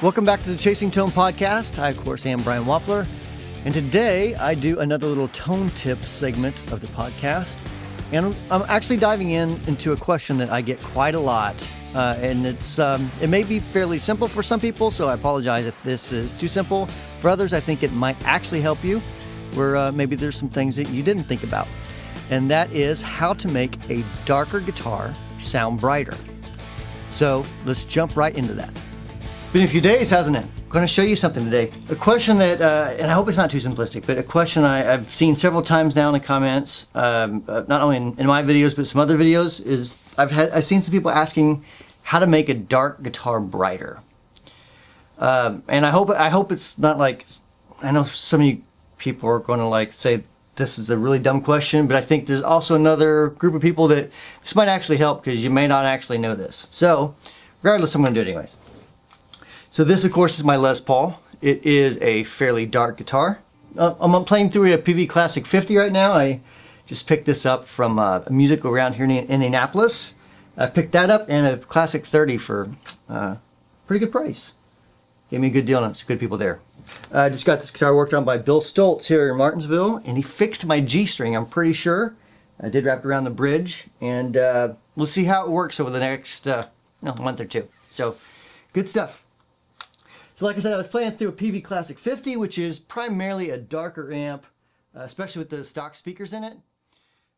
Welcome back to the Chasing Tone podcast. I, of course, am Brian Wappler. And today I do another little tone tips segment of the podcast. And I'm actually diving into a question that I get quite a lot. And it may be fairly simple for some people, so I apologize if this is too simple. For others, I think it might actually help you, where maybe there's some things that you didn't think about. And that is how to make a darker guitar sound brighter. So let's jump right into that. Been a few days, hasn't it? I'm going to show you something today. A question that, and I hope it's not too simplistic, but a question I've seen several times now in the comments, not only in my videos, but some other videos, is I've seen some people asking how to make a dark guitar brighter. And I hope it's not like, I know some of you people are going to like say this is a really dumb question, but I think there's also another group of people that this might actually help because you may not actually know this. So regardless, I'm going to do it anyways. So this, of course, is my Les Paul. It is a fairly dark guitar. I'm playing through a PV Classic 50 right now. I just picked this up from a music around here in Indianapolis. I picked that up and a Classic 30 for pretty good price. Gave me a good deal on it. Some good people there. I just got this guitar worked on by Bill Stoltz here in Martinsville, and he fixed my G string, I'm pretty sure. I did wrap it around the bridge, and we'll see how it works over the next month or two. So, good stuff. So like I said, I was playing through a PV Classic 50, which is primarily a darker amp, especially with the stock speakers in it,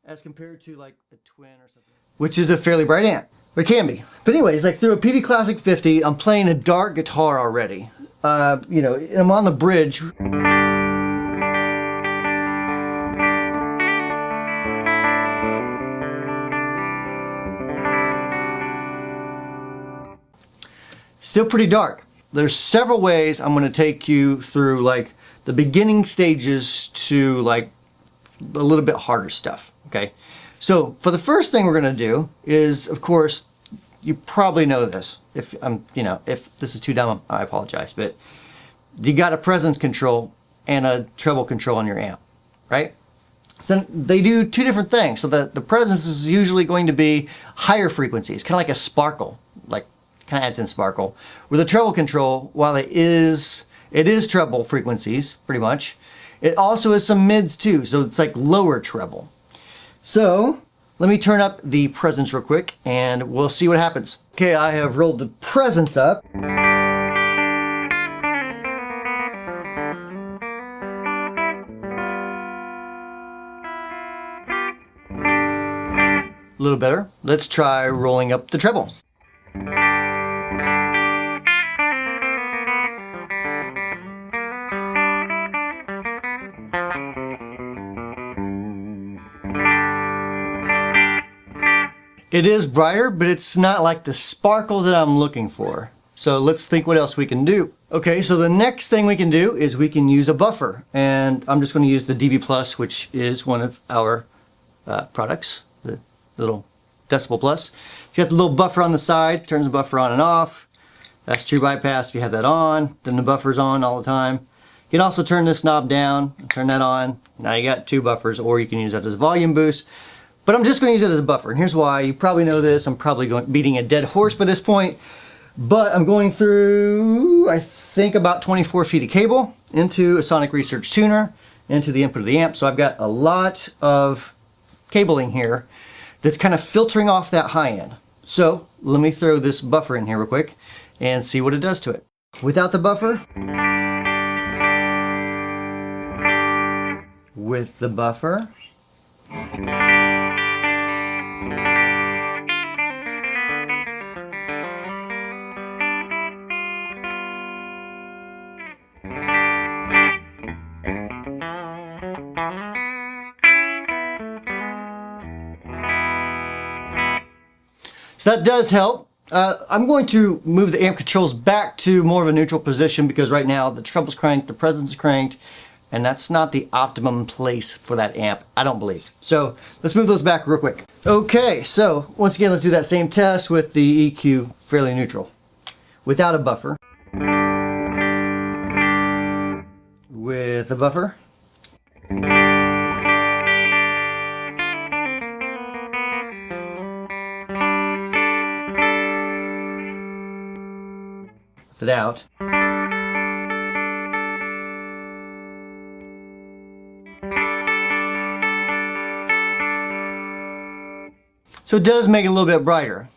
as compared to like a Twin or something, which is a fairly bright amp. It can be. But anyways, like through a PV Classic 50, I'm playing a dark guitar already. I'm on the bridge. Still pretty dark. There's several ways I'm going to take you through like the beginning stages to like a little bit harder stuff. Okay. So for the first thing we're going to do is, of course, you probably know this. If this is too dumb, I apologize, but you got a presence control and a treble control on your amp, right? So they do two different things. So the presence is usually going to be higher frequencies, kind of like a sparkle, like kind of adds in sparkle. With a treble control, while it is treble frequencies, pretty much, it also has some mids too, so it's like lower treble. So let me turn up the presence real quick and we'll see what happens. Okay, I have rolled the presence up. A little better. Let's try rolling up the treble. It is brighter, but it's not like the sparkle that I'm looking for. So let's think what else we can do. Okay, so the next thing we can do is we can use a buffer. And I'm just going to use the DB Plus, which is one of our products, the little Decibel Plus. You got the little buffer on the side, turns the buffer on and off. That's true bypass if you have that on. Then the buffer's on all the time. You can also turn this knob down, turn that on. Now you got two buffers, or you can use that as a volume boost. But I'm just going to use it as a buffer, and here's why. You probably know this. I'm probably beating a dead horse by this point, but I'm going through, I think, about 24 feet of cable into a Sonic Research tuner, into the input of the amp. So I've got a lot of cabling here that's kind of filtering off that high end. So let me throw this buffer in here real quick and see what it does to it. Without the buffer, with the buffer, so that does help. I'm going to move the amp controls back to more of a neutral position because right now the treble's cranked, the presence is cranked, and that's not the optimum place for that amp, I don't believe. So let's move those back real quick. Okay, so once again, let's do that same test with the EQ fairly neutral. Without a buffer. With a buffer. it out. So it does make it a little bit brighter.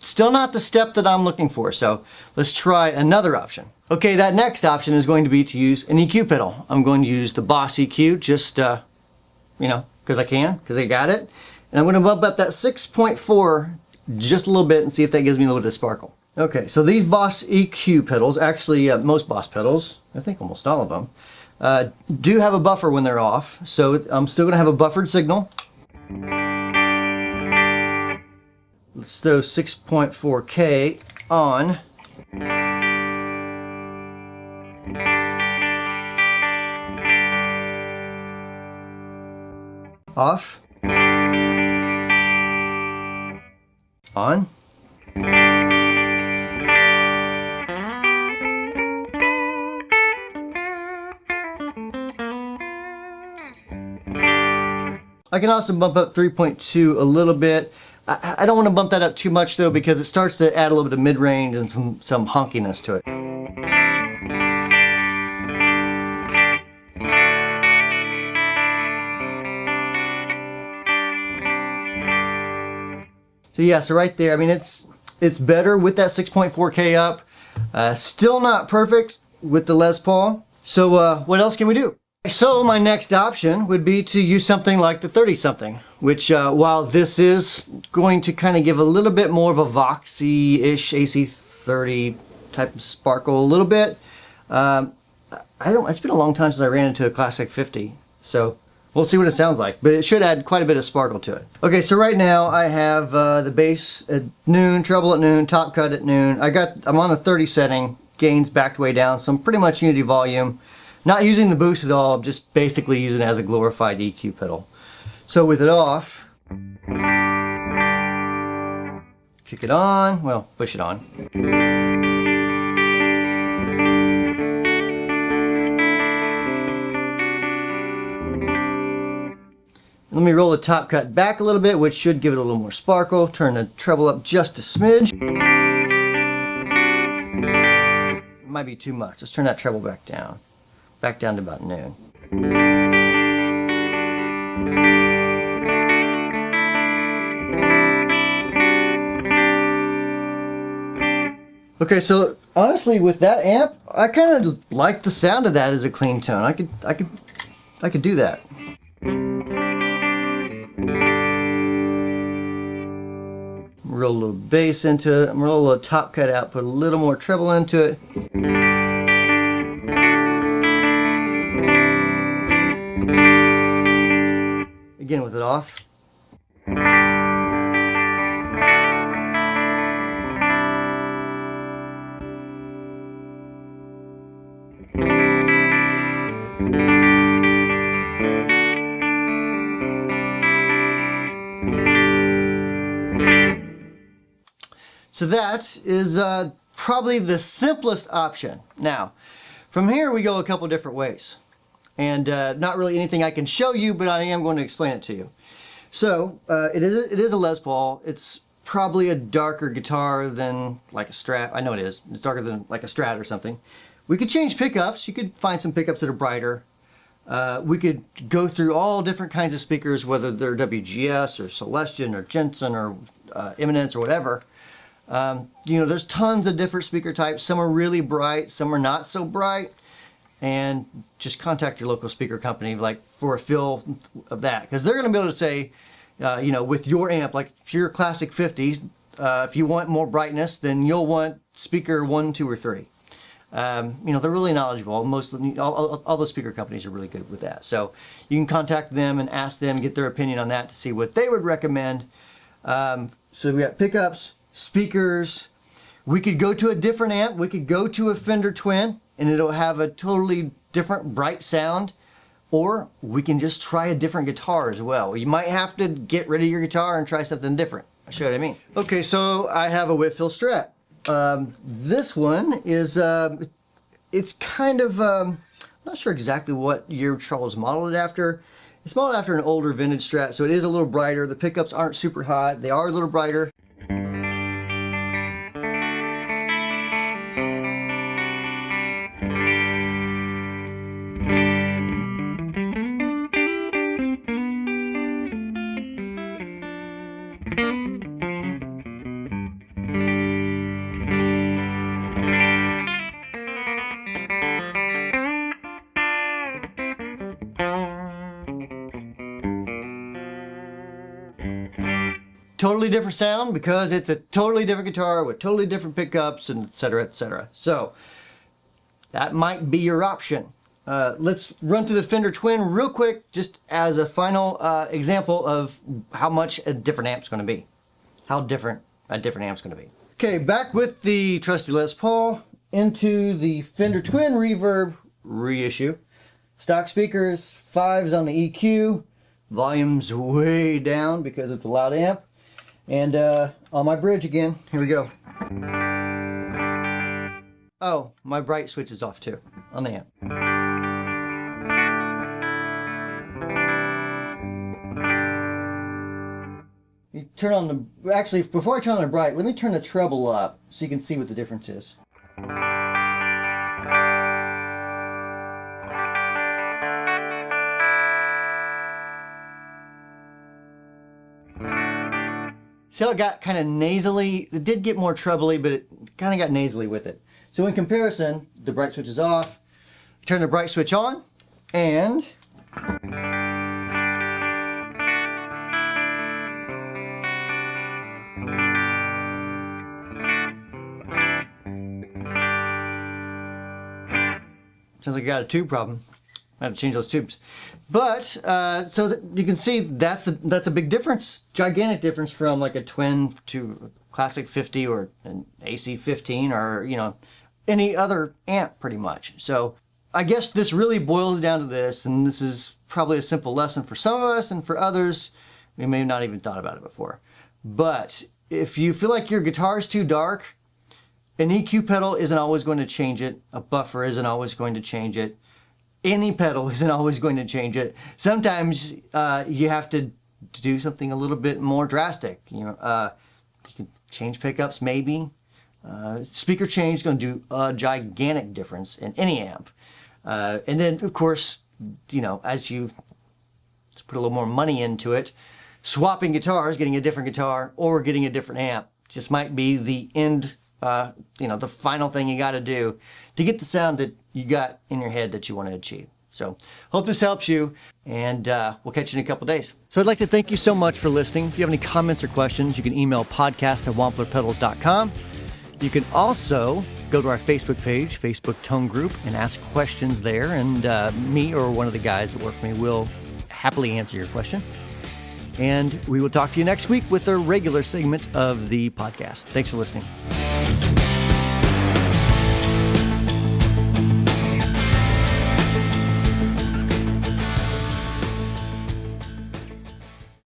Still not the step that I'm looking for, so let's try another option. Okay, that next option is going to be to use an EQ pedal. I'm going to use the Boss EQ, just, you know, because I can, because I got it. And I'm going to bump up that 6.4 just a little bit and see if that gives me a little bit of sparkle. Okay, so these Boss EQ pedals, actually most Boss pedals, I think almost all of them, do have a buffer when they're off. So I'm still going to have a buffered signal. Let's throw 6.4K on. Off. On. I can also bump up 3.2 a little bit. I don't want to bump that up too much though, because it starts to add a little bit of mid-range and some honkiness to it. So yeah, so right there, I mean, it's better with that 6.4K up. Still not perfect with the Les Paul. So what else can we do? So my next option would be to use something like the 30-something, which while this is going to kind of give a little bit more of a Voxy-ish AC30 type of sparkle a little bit, it's been a long time since I ran into a classic 50, so we'll see what it sounds like, but it should add quite a bit of sparkle to it. Okay, so right now I have the bass at noon, treble at noon, top cut at noon. I'm on the 30 setting, gains backed way down, so I'm pretty much unity volume. Not using the boost at all, just basically using it as a glorified EQ pedal. So with it off, kick it on, well, push it on. Let me roll the top cut back a little bit, which should give it a little more sparkle. Turn the treble up just a smidge. It might be too much. Let's turn that treble back down. Back down to about noon. Okay, so honestly with that amp, I kind of like the sound of that as a clean tone. I could do that. Roll a little bass into it, roll a little top cut out, put a little more treble into it. Again with it off. So that is probably the simplest option. Now, from here we go a couple different ways. And not really anything I can show you, but I am going to explain it to you. So it is a Les Paul. It's probably a darker guitar than like a Strat. I know it is. It's darker than like a Strat or something. We could change pickups. You could find some pickups that are brighter. We could go through all different kinds of speakers, whether they're WGS or Celestion or Jensen or Eminence or whatever. You know, there's tons of different speaker types. Some are really bright, some are not so bright. And just contact your local speaker company like for a feel of that, because they're going to be able to say, you know, with your amp, like if you're classic 50s, if you want more brightness, then you'll want speaker 1, 2, or 3. You know, they're really knowledgeable. All the speaker companies are really good with that. So you can contact them and ask them, get their opinion on that to see what they would recommend. So we got pickups, speakers. We could go to a different amp. We could go to a Fender Twin, and it'll have a totally different bright sound, or we can just try a different guitar as well. You might have to get rid of your guitar and try something different. I'll show you what I mean. Okay, so I have a Whitfield Strat. This one is, it's kind of, I'm not sure exactly what year Charles modeled it after. It's modeled after an older vintage Strat, so it is a little brighter. The pickups aren't super hot. They are a little brighter. totally different sound because it's a totally different guitar with totally different pickups and et cetera, et cetera. So that might be your option. Let's run through the Fender Twin real quick, just as a final example of how much a different amp's going to be. How different a different amp's going to be. Okay, back with the trusty Les Paul into the Fender Twin Reverb reissue. Stock speakers, 5s on the EQ, volume's way down because it's a loud amp. And on my bridge again, here we go. Oh, my bright switch is off too on the amp. You turn on the, actually before I turn on the bright, let me turn the treble up so you can see what the difference is. See how it got kind of nasally? It did get more trebly, but it kind of got nasally with it. So in comparison, the bright switch is off. Turn the bright switch on, and sounds like I got a tube problem. I had to change those tubes. But, so that you can see that's a big difference, gigantic difference from like a Twin to a Classic 50 or an AC 15 or, you know, any other amp pretty much. So I guess this really boils down to this, and this is probably a simple lesson for some of us, and for others, we may have not even thought about it before. But if you feel like your guitar is too dark, an EQ pedal isn't always going to change it. A buffer isn't always going to change it. Any pedal isn't always going to change it. Sometimes you have to do something a little bit more drastic. You know, you can change pickups maybe. Speaker change is going to do a gigantic difference in any amp. And then, of course, you know, as you put a little more money into it, swapping guitars, getting a different guitar or getting a different amp just might be the end. You know, the final thing you got to do to get the sound that you got in your head that you want to achieve. So hope this helps you, and we'll catch you in a couple days. So I'd like to thank you so much for listening. If you have any comments or questions, you can email podcast@wamplerpedals.com. You can also go to our Facebook page, Facebook Tone Group, and ask questions there, and me or one of the guys that work for me will happily answer your question. And we will talk to you next week with a regular segment of the podcast. Thanks for listening.